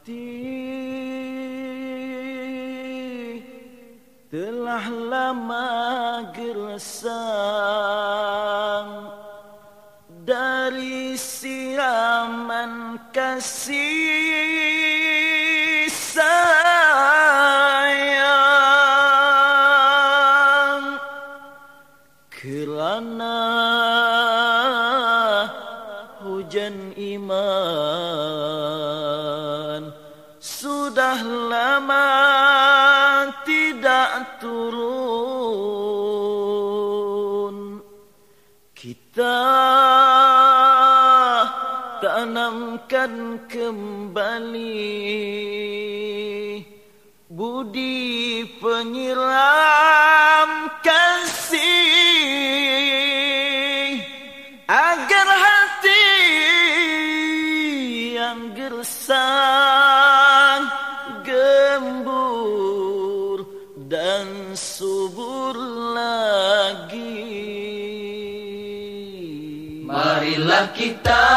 hati telah lama gersang dari siraman kasih sayang, kerana hujan iman sudah lama tidak turun. Kita tanamkan kembali budi penyiram kasih, agar hati yang gersang gembur dan subur lagi. Marilah kita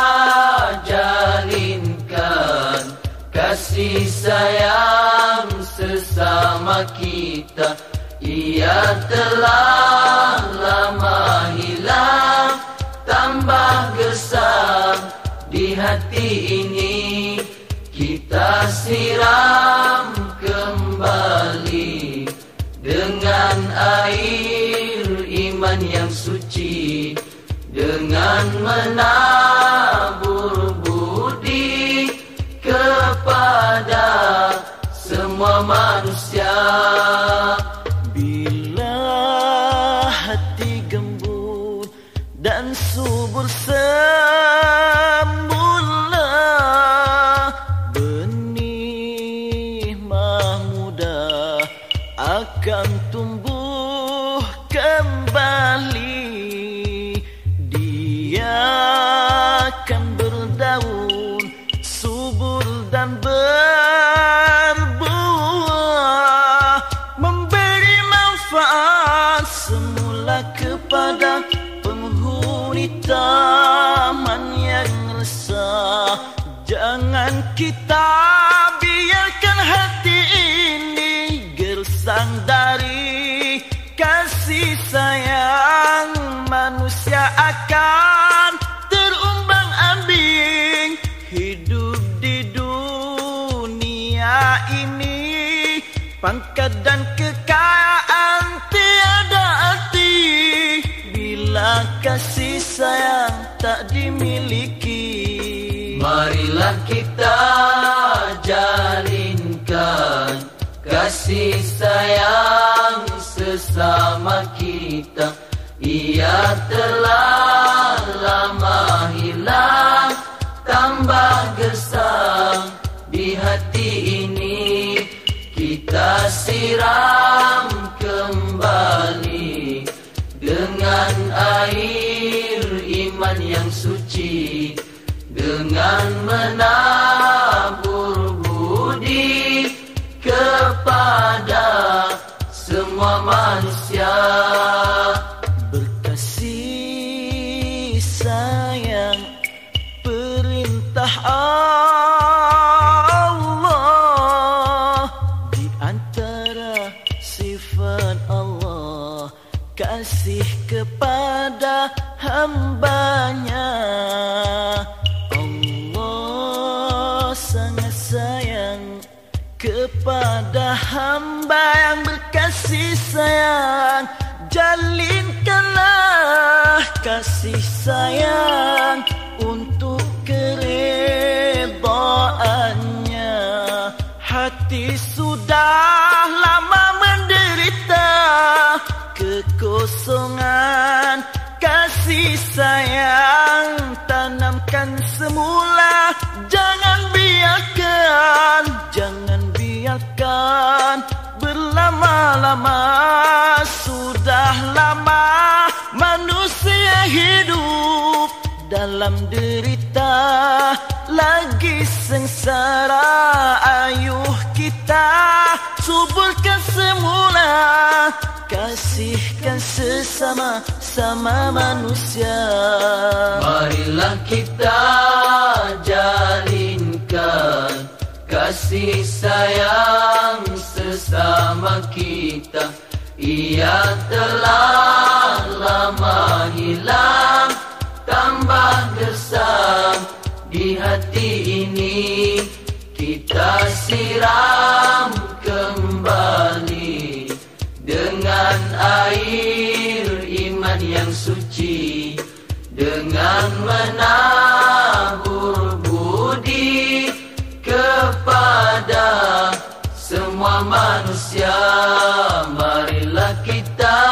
jalinkan kasih sayang sesama kita. Ia telah lama hilang, tambah gersang di hati ini. Kita siram kembali dengan air iman yang suci, dengan menabur budi kepada semua manusia. Bila hati gembur dan subur semula, benih mahmudah akan tumbuh kembali. Dia akan berdaun subur dan berbuah, memberi manfaat semula kepada penghuni taman yang resah. Jangan kita biarkan hati ini gersang dari kasih sayang. Manusia akan terumbang-ambing hidup di dunia ini. Pangkat dan kekayaan tiada arti bila kasih sayang tak dimiliki. Marilah kita jalinkan kasih sayang sesama kita. Ia telah lama hilang, tambah gersang di hati ini. Kita siram kembali dengan air iman yang suci, dengan menabur budi kepada semua manusia. Berkasih sayang perintah Allah, di antara sifat Allah kasih kepada hambanya. Allah sangat sayang kepada hamba yang berkasih sayang. Jalinkanlah kasih sayang untuk keredaannya. Hati sudah lama menderita kekosongan kasih sayang. Tanamkan semula, jangan biarkan, jangan biarkan berlama-lama. Sudah lama manusia hidup dalam derita, lagi sengsara. Ayuh kita suburkan semula, kasihkan sesama sama manusia. Marilah kita jalinkan kasih sayang sesama kita. Ia telah lama hilang, tambah gersam di hati ini. Kita siram kembali dengan air iman yang suci, dengan menabur budi kepada semua manusia. Marilah kita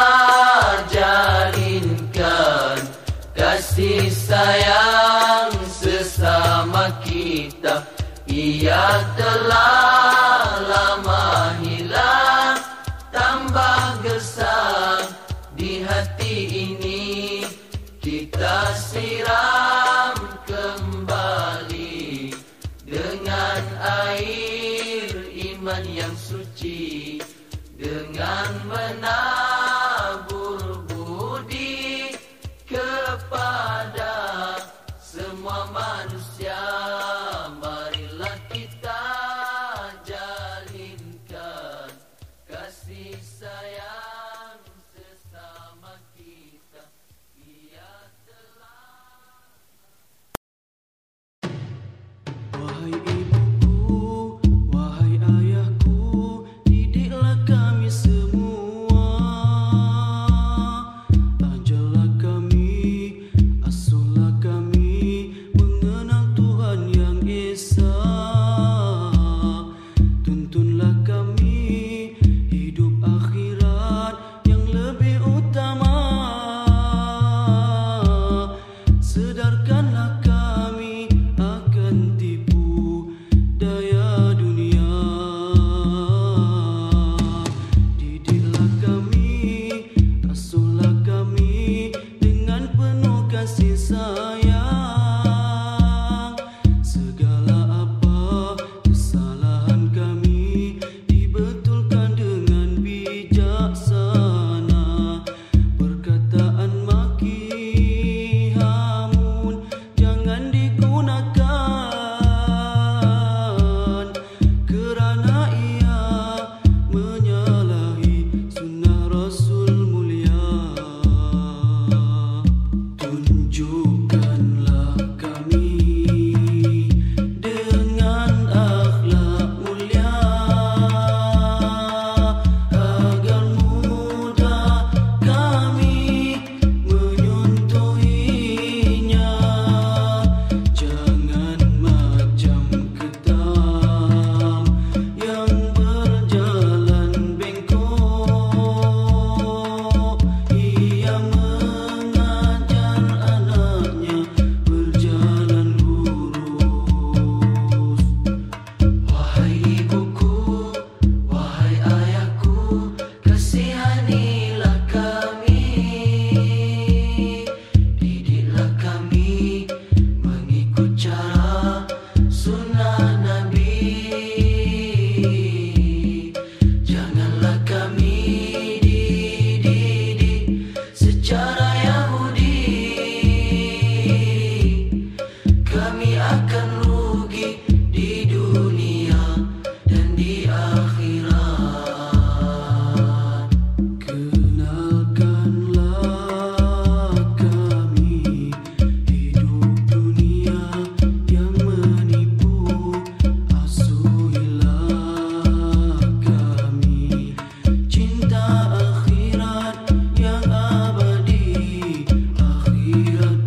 jalinkan kasih sayang sesama kita. Ia telah lama hilang, tambah gersam di hati ini. Kita siram kembali dengan air iman yang suci, dengan menabur budi kepada semua manusia. Marilah kita jalinkan kasih sayang sesama kita. Ia telah. Wahai ibuku, wahai ayahku, didiklah kami semua. Ajarlah kami, asuhlah kami mengenal Tuhan yang Esa. Tuntunlah kami hidup akhirat yang lebih utama. Sedarkanlah kami akan tipu daya dunia. Didiklah kami, asuhlah kami dengan penuh kasih sayang. Segala apa kesalahan kami dibetulkan dengan bijaksana. Perkataan maki hamun jangan digunakan, kerana ia menyalahi sunnah Rasul mulia. Tunjukkanlah kami dengan akhlak mulia, agar mudah kami menyentuhinya. Jangan macam ketam yang berjalan bengkok. Ia mengajar anaknya berjalan lurus. Wahai ibuku, wahai ayahku, kasihanilah kami. Didiklah kami mengikut cara sunnah Nabi. Janganlah kami dididik secara Yahudi. Kami akan rugi di dunia dan di akhirat. Kenalkanlah kami hidup dunia yang menipu. Asuhilah kami cinta akhirat yang abadi. Akhirat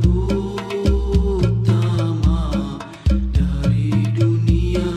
utama dari dunia.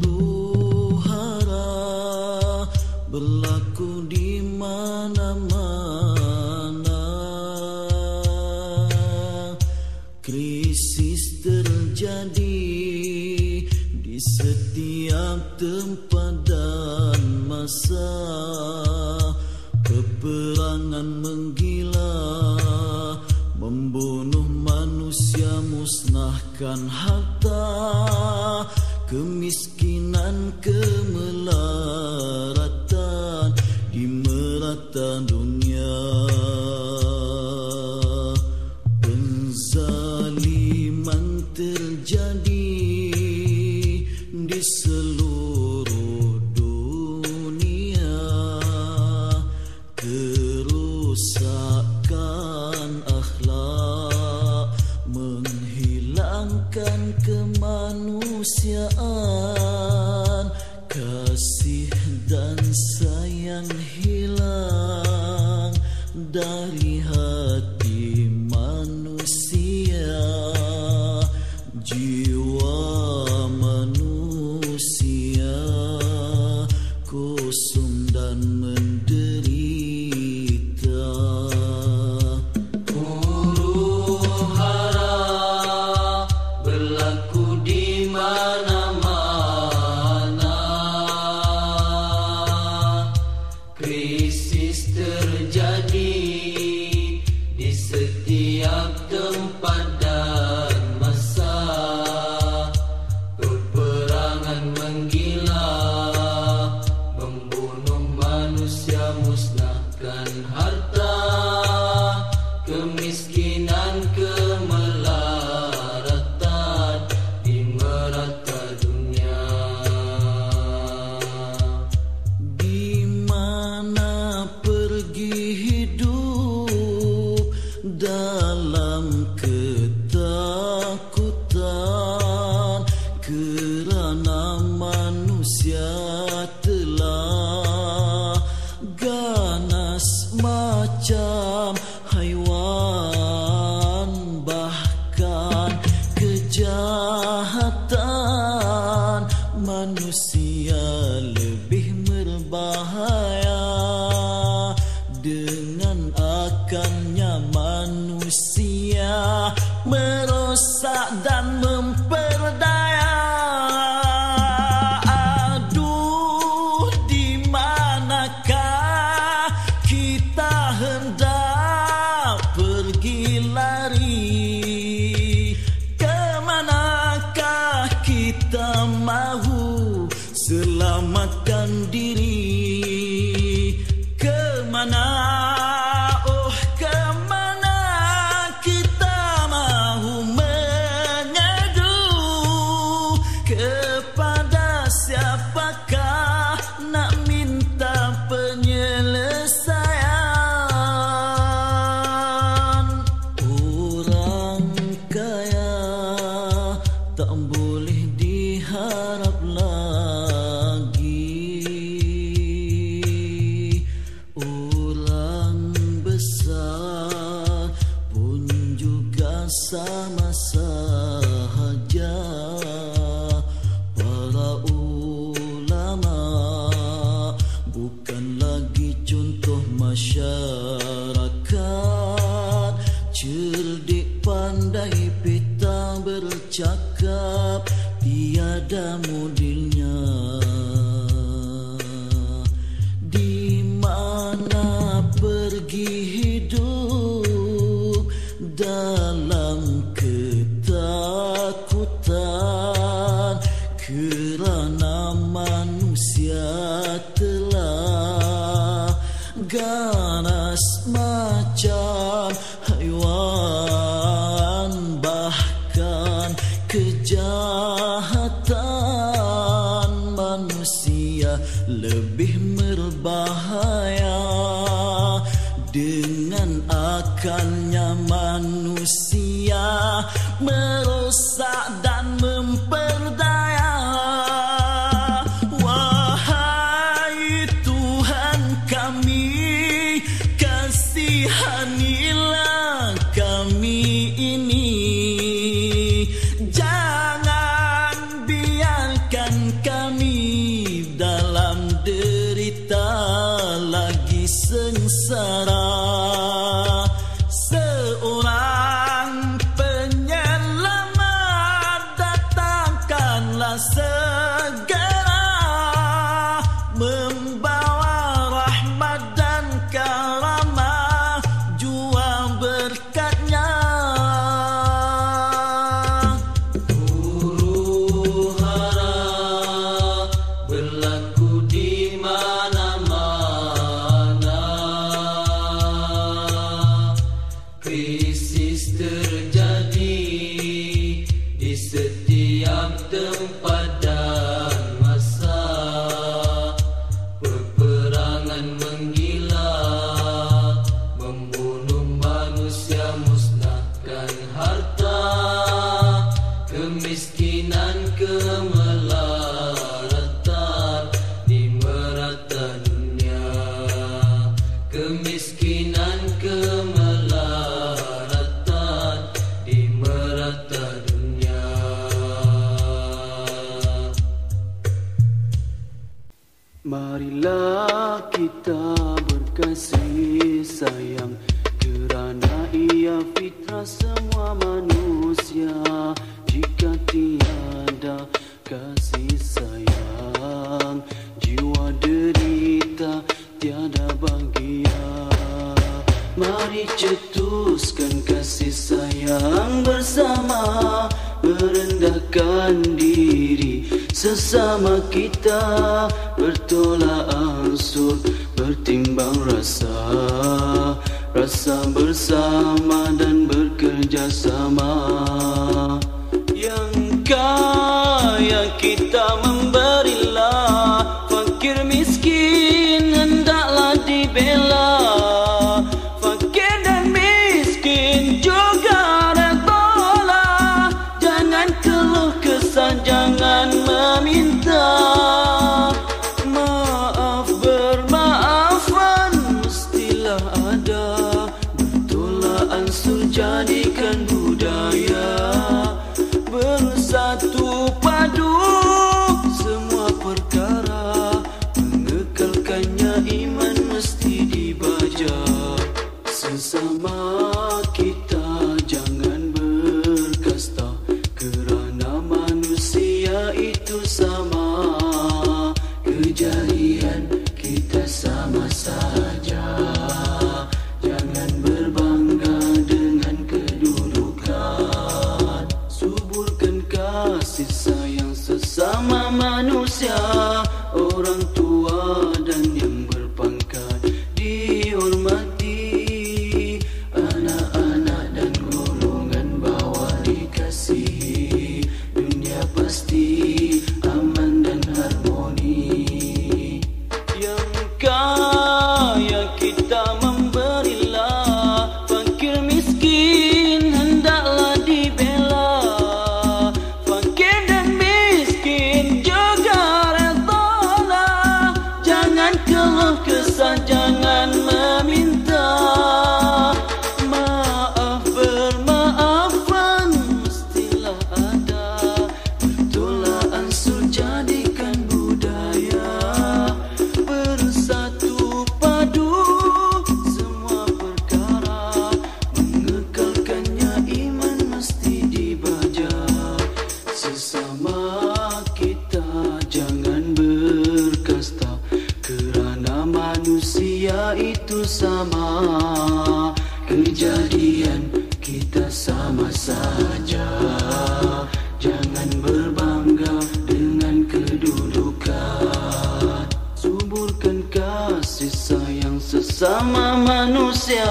Huru-hara berlaku di mana-mana, krisis terjadi di setiap tempat dan masa, peperangan menggila, membunuh manusia, musnahkan harta, kemiskinan, kemelaratan di merata dunia, penzaliman terjadi di seluruh dunia, kerusakan akhlak, menghilangkan kemanusiaan, kasih dan sayang hilang dari hati manusia, jiwa manusia kosong dan menderita. Huru-hara berlaku di mana-mana, krisis terjadi di setiap tempat dan masa, peperangan menggila, membunuh manusia, musnahkan harta, kemiskinan, kemelaratan di merata dunia. Di mana pergi hidup dalam ketakutan, kerana manusia telah ganas macam haiwan, bahkan kejahatan manusia lebih berbahaya. Dengan akalnya manusia merosak dan memperdaya. Aduh, di manakah kita hendak pergi lari? Kemanakah kita mahu selamatkan diri? Kemana, oh kemana kita mahu mengadu? Kepada siapakah nak minta penyelesaian? Orang kaya tak boleh diharap lagi, orang besar pun juga sama sahaja. Para ulama bukan lagi contoh masyarakat, cerdik pandai peta bercakap, tiada mudilnya. Di mana pergi hidup dalam ketakutan, kerana manusia telah ganas macam haiwan, bahkan kejahatan manusia lebih berbahaya. Dengan akalnya manusia merosak dan memperdaya. Wahai Tuhan kami, kasihanilah kami ini. Jangan biarkan sengsara. Seorang penyelamat datangkanlah segera, membawa rahmat dan karamah jua berkatnya. Huru hara berlaku di mana-mana, krisis terjadi di setiap tempat dan masa. Peperangan menggila, membunuh manusia, musnahkan harta, kemiskinan, kemelaratan di merata dunia. Kemiskinan, kemelaratan di merata dunia. Marilah kita berkasih sayang, kerana ia fitrah semua manusia. Jika tiada kasih sayang, jiwa derita, tiada bahagia. Mari cetuskan kasih sayang bersama, merendahkan diri sesama kita, bertolak ansur, bertimbang rasa, rasa bersama dan bekerjasama. Yang kaya kita memberilah, fakir miskin hendaklah dibela. Fakir dan miskin juga redalah, jangan keluh kesah, jangan meminta. Maaf bermaafan mestilah ada, bertolak ansur jadikan budaya. Bersatu padu semua perkara, mengekalkannya iman mesti dibaja. Sesama kita jangan berkasta, kerana manusia itu sama. Kejadian kita sama saja, jangan berbangga dengan kedudukan. Suburkan kasih sayang sesama manusia, orang tua dan yang berpangkat dihormati, anak-anak dan golongan bawah dikasihi. Dunia pasti aman dan harmoni. Yang kaya kita memberilah, fakir miskin hendaklah dibela. Fakir dan miskin juga redalah, jangan keluh kesah, jangan meminta. Maaf bermaafan mestilah ada, bertolak ansur jadikan budaya. Bersatu padu semua perkara, mengekalkannya iman mesti dibaja. Sesama kita jangan berkasta, kerana manusia itu sama. Kejadian kita sama saja, jangan berbangga dengan kedudukan. Suburkan kasih sayang sesama manusia,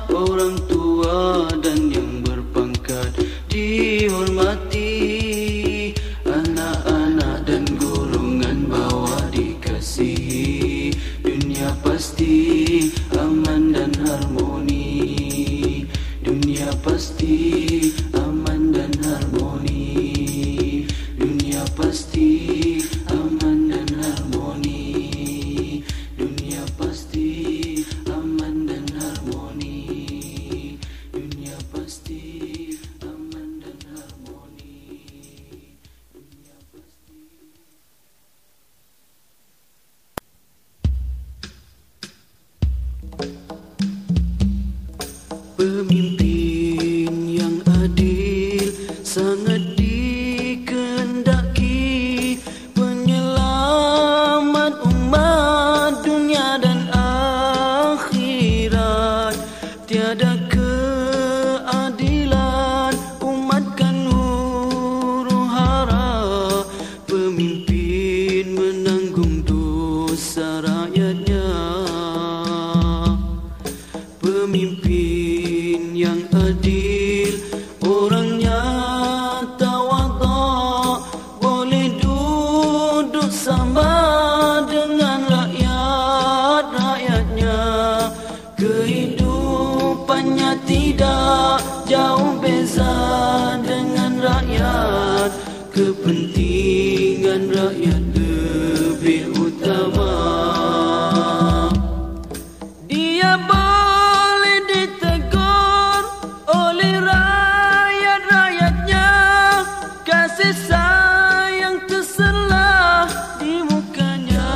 orang tua dan yang berpangkat dihormati, anak-anak dan golongan bawah dikasihi. Dunia pasti aman dan harmoni, dunia pasti aman dan harmoni, dunia pasti aman dan harmoni, dunia pasti aman dan harmoni, dunia pasti aman dan harmoni, dunia pasti. Pemimpin yang adil sangat dikehendaki, penyelamat umat dunia dan akhirat. Tiada keadilan, umat kan huru-hara. Pemimpin menanggung dosa rakyatnya. Pemimpin yang adil, orangnya tawadhu, boleh duduk sama dengan rakyat-rakyatnya. Kehidupannya tidak jauh beza dengan rakyat. Kepentingan rakyat lebih utama. Dia boleh ditegur oleh rakyat-rakyatnya, kasih sayang terselah di mukanya.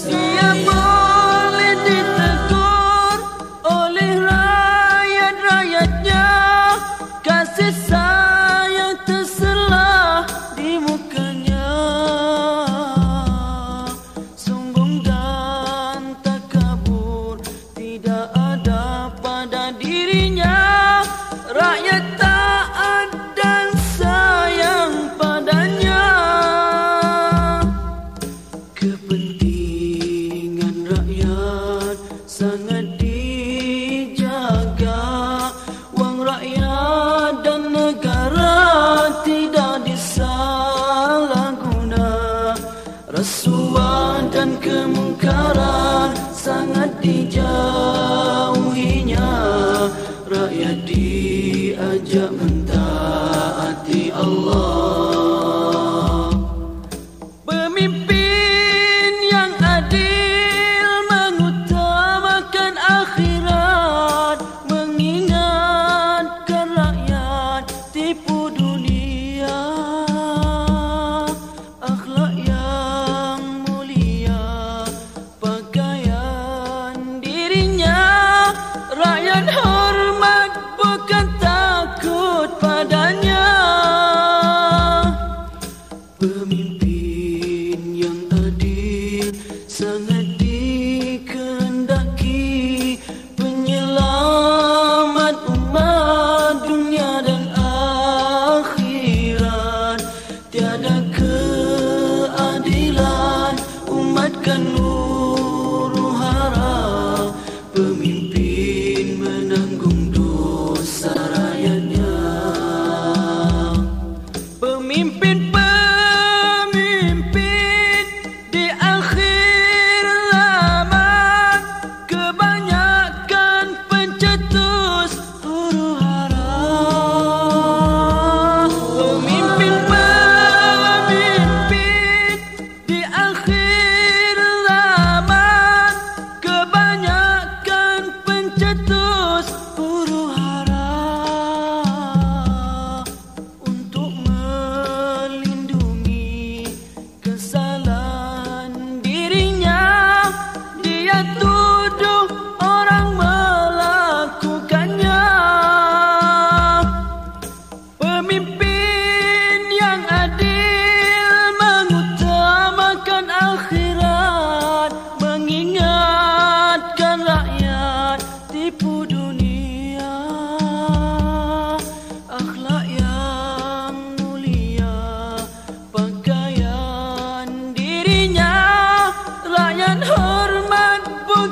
Dia boleh ditegur oleh rakyat-rakyatnya, kasih sayang terselah di mukanya. Sombong dan takabur tidak ada pada dirinya. Rakyat taat dan sayang padanya. Kepentingan rakyat sangat dijaga. Wang rakyat dan negara tidak disalahguna. Rasuah dan kemungkaran sangat dijauhinya. Rakyat diajak mentaati Allah. Pemimpin yang adil mengutamakan akhirat, mengingatkan rakyat tipu dunia. Akhlak yang mulia, pakaian dirinya. Rakyat hormat bukan takut padanya. Pemimpin yang adil sangat dikehendaki, penyelamat umat dunia dan akhirat. Tiada keadilan, umat kan huru-hara. Pemimpin menanggung dosa rakyatnya. Pemimpin-pemimpin di akhir zaman kebanyakan pencetus huru-hara. Pemimpin-pemimpin di akhir zaman kebanyakan pencetus huru-hara. Untuk melindungi kesalahan dirinya, dia tuduh orang melakukannya. Pemimpin yang adil mengutamakan akhirat, mengingatkan rakyat tipu dunia. Akhlak yang mulia, pakaian dirinya. Rakyat hormat bukan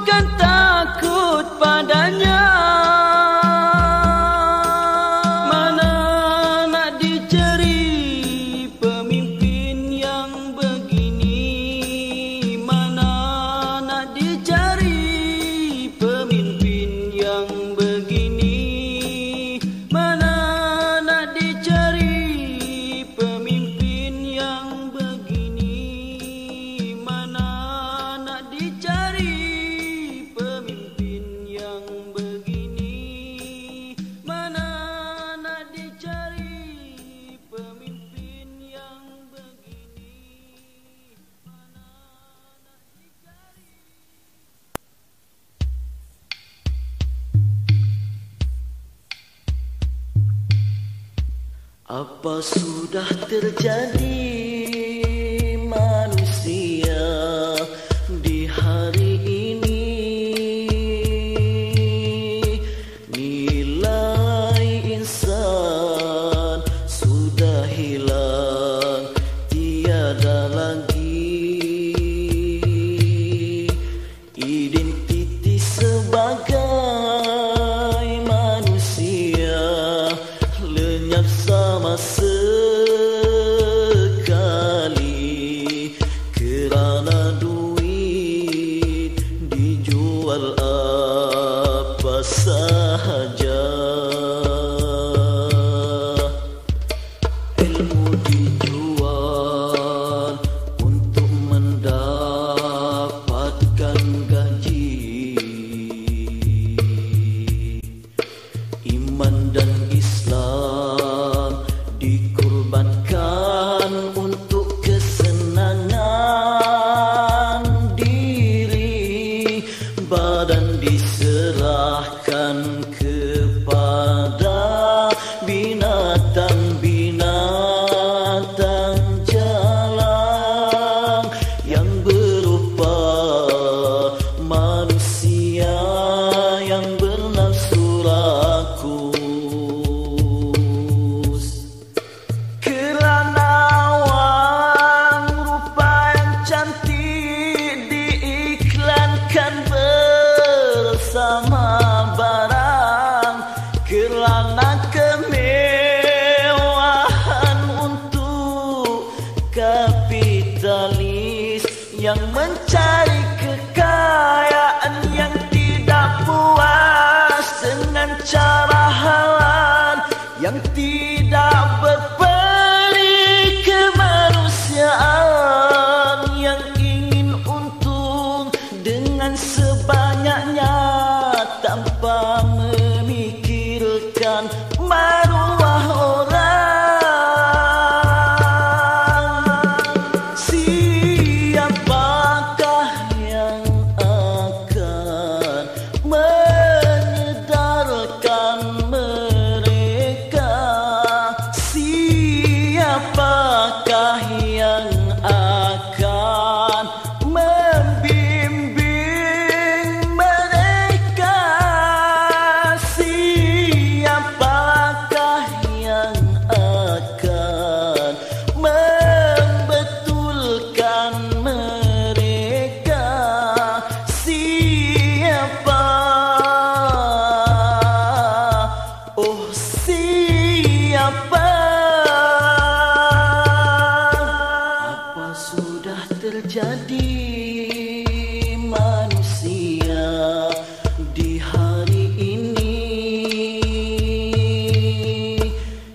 Apa sudah terjadi manusia di hari ini? Nilai insan sudah hilang, tiada lagi identiti sebagai manusia, lenyap sama sekali kerana duit dijual apa sahaja. Ilmu dijual untuk mendapatkan gaji. Iman dan Islam dikorbankan untuk kesenangan diri. Badan diserahkan kepada binatang-binatang jalang yang berupa manusia yang bernafsu rakus. Kerana wang rupa yang cantik diiklankan bersama barang, kerana kemewahan untuk kapitalis yang mencari kekayaan yang tidak puas dengan cara halal, yang tidak berperi kemanusiaan, yang ingin untung dengan sebanyaknya tanpa memikirkan maruah orang. Siapakah yang akan menyedarkan mereka? Siapakah yang akan membimbing mereka? Siapakah yang akan membetulkan mereka? Siapa? Oh, siapa? Apa sudah terjadi manusia di hari ini?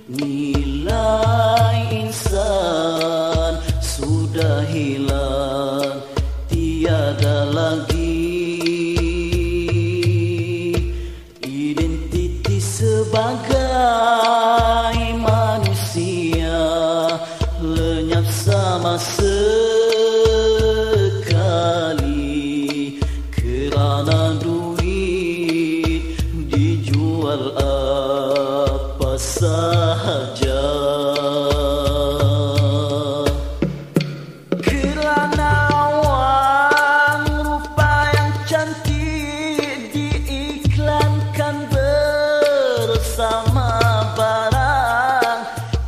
Nilai insan sudah hilang, tiada lagi identiti sebagai manusia, lenyap sama sekali kerana duit dijual apa sahaja. Kerana wang rupa yang cantik diiklankan bersama barang,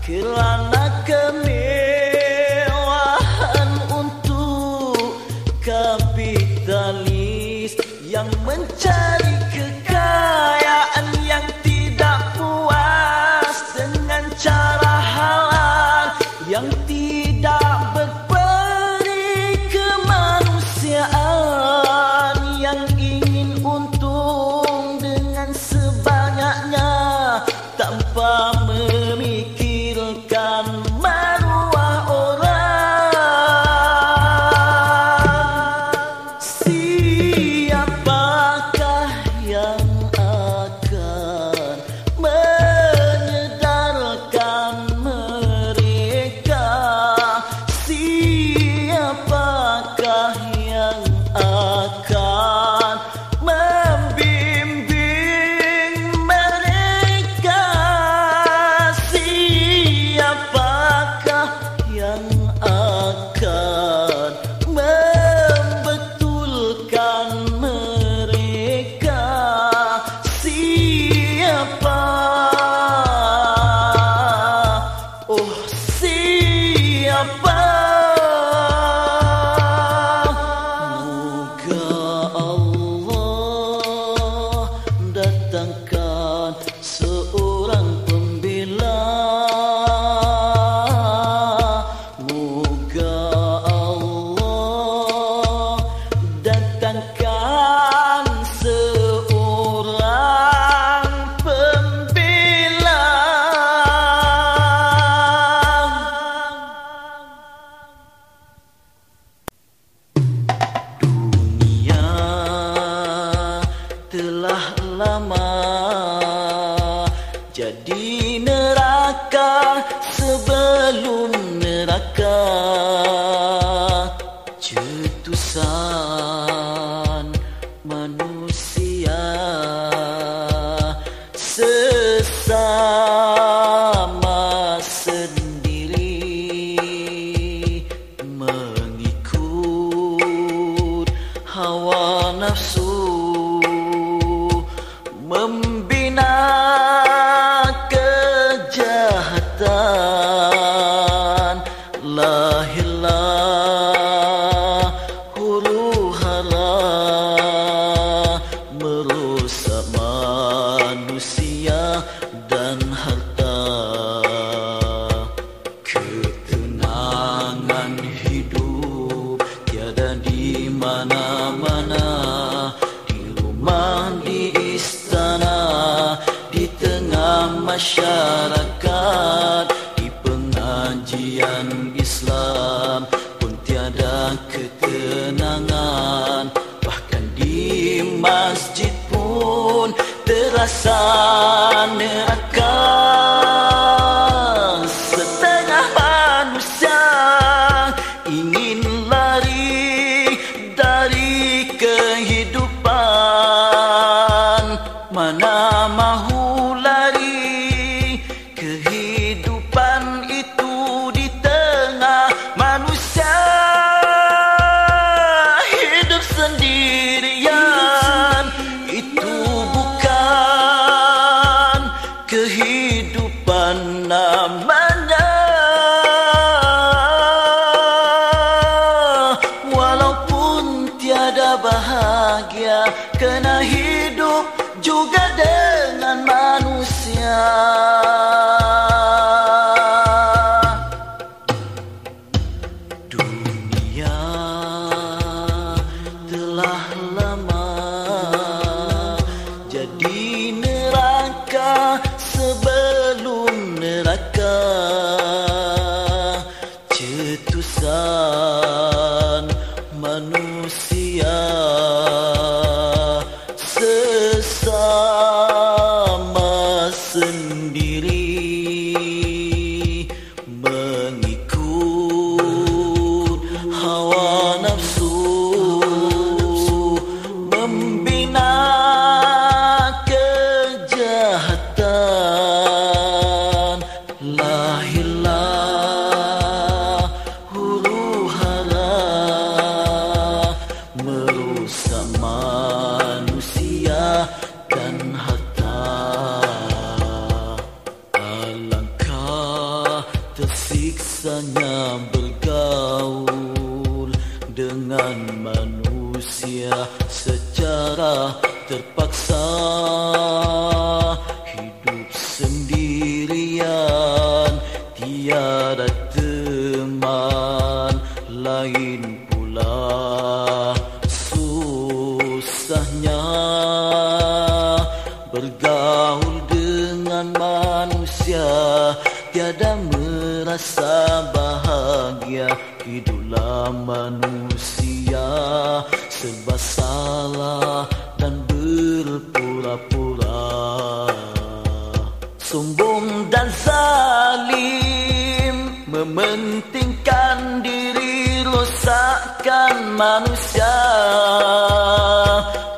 kerana kemewahan untuk kapitalis yang mencari kekayaan, yang tidak puas dengan cara halal, yang tidak berperi kemanusiaan, yang ingin untung dengan sebanyaknya tanpa memikirkan maruah orang. Siapakah Moga Allah datangkan seorang pembela. Moga Allah datangkan seorang pembela. Dunia telah lama jadi neraka sebelum neraka. Cetusan manusia sesama sendiri, mengikut hawa nafsu, membina kejahatan. Lahirlah huru hara merusak manusia dan harta. Ketenangan hidup tiada di mana-mana, di rumah, di istana, di tengah masyarakat, di pengajian Islam pun tiada ketenangan. Bahkan di masjid pun terasa neraka. Setengah manusia ingin lari dari kehidupan, mana mahu lari. Kehidupan itu di tengah manusia hidup sendirian. Itu bukan kehidupan namanya. Walaupun tiada bahagia, kena hidup juga dengan manusia. Dunia telah lama jadi neraka sebelum neraka. Cetusan manusia sesama sendiri, mengikut hawa nafsu, membina kejahatan. Lahirlah huru hara merusak manusia dan harta. Alangkah tersiksanya bergaul dengan manusia secara terpaksa. Hidup sendirian, tiada teman, lain pula susahnya bergaul dengan manusia. Tiada merasa bahagia, hiduplah manusia serba salah dan berpura-pura. Sombong dan zalim, mementingkan diri, rosakkan manusia.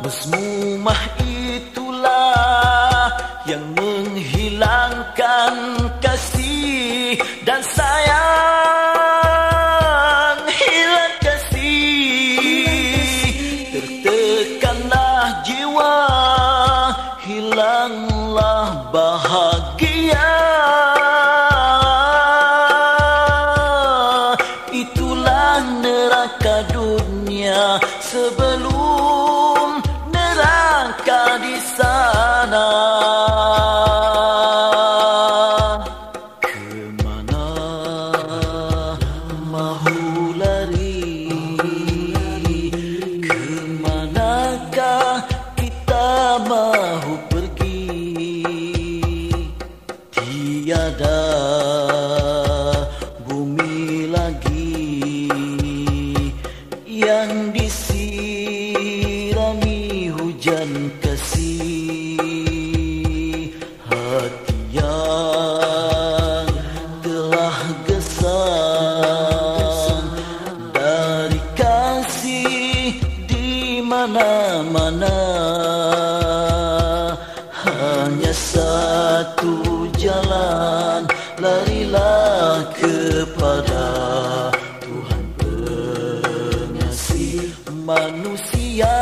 Mazmumah itulah yang menghilangkan kasih dan sayang. Hilang kasih, tertekanlah jiwa, hilanglah bahagia. Itulah neraka dunia. belum neraka di sana. Kemana mahu lari? Kemanakah kita mahu pergi? Tiada bumi lagi yang disirami hujan kasih. Hati yang telah gesang dari kasih di mana-mana, hanya satu jalan, larilah kepada Tuhan pengasih manusia.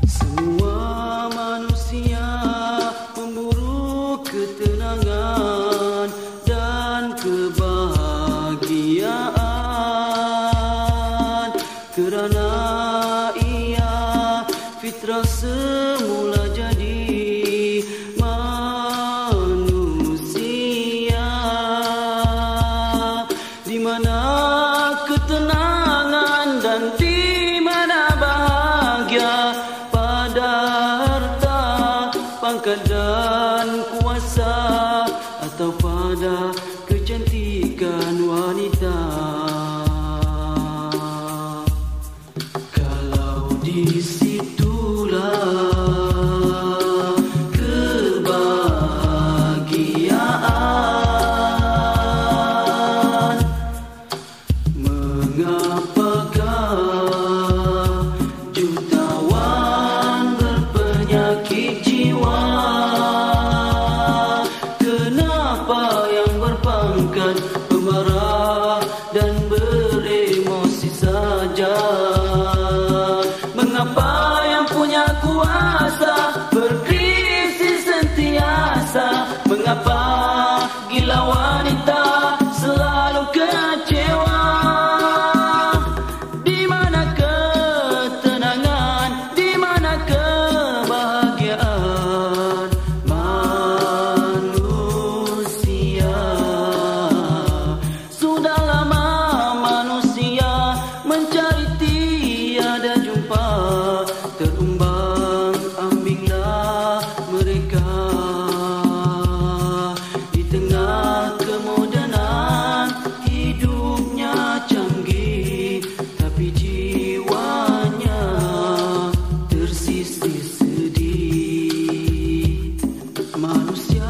Semua manusia memburu ketenangan dan kebahagiaan, kerana ia fitrah semula jadi manusia. Di mana ketenangan dan di mana bahagia, pada harta, pangkat dan kuasa, atau pada kecantikan wanita. Kalau di situlah kebahagiaan, mengapakah jutawan berpenyakit jiwa? Kenapa yang berpangkat pemarah dan beremosi saja? Mengapa yang punya kuasa berkrisis sentiasa? Mengapa gila wanita selalu kecewa? Di mana ketenangan, di mana kebahagiaan manusia? Sudah lama manusia mencari tiada jumpa, terumbang-ambinglah mereka di tengah kemodenan. Hidupnya canggih, tapi jiwanya tersisih sedih. Manusia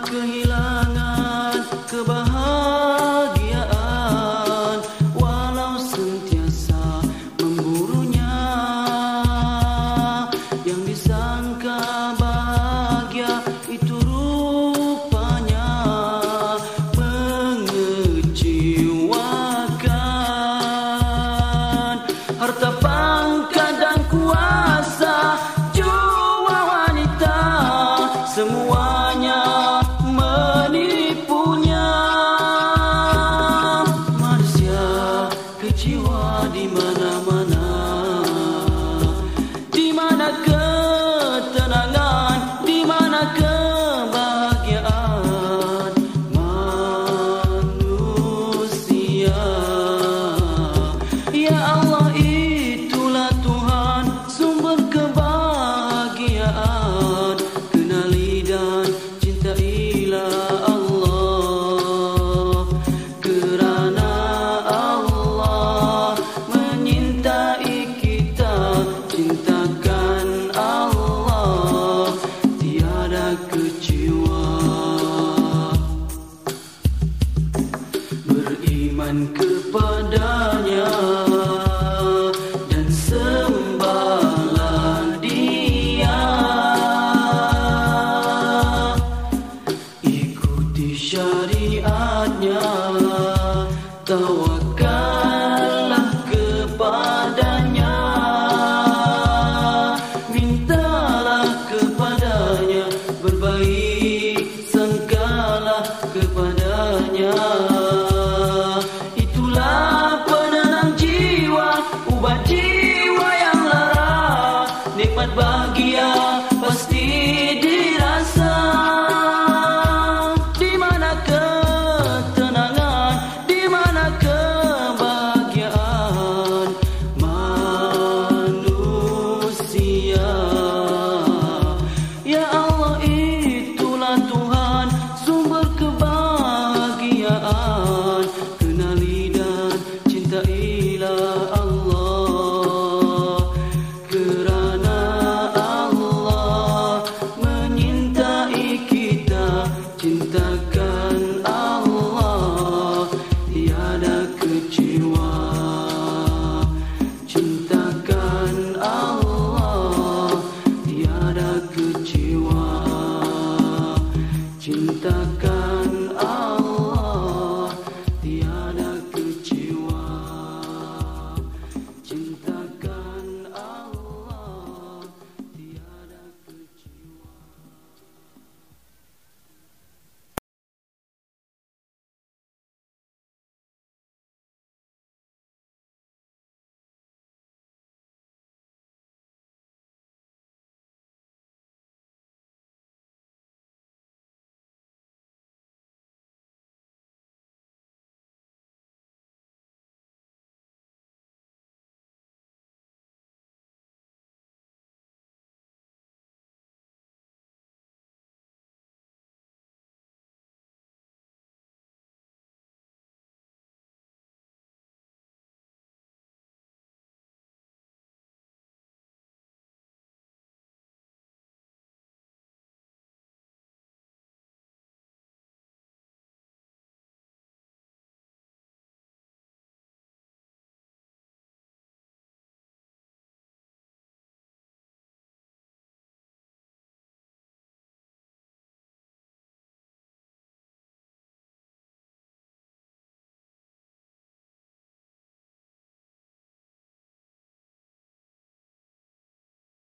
kehilangan kebahagiaan, walau sentiasa memburunya. Yang disangka bahagia itu rupanya mengecewakan. Harta, pangkat dan kuasa, jua wanita, semuanya menipunya. Manusia kecewa di mana-mana. Di mana ketenangan, di mana kebahagiaan manusia? Ya Allah, itulah Tuhan, sumber kebahagiaan. Kenali dan cintailah Allah, kerana Allah menyintai kita. Cintakan Allah, tiada kecewa. Beriman kepadanya, selamatkan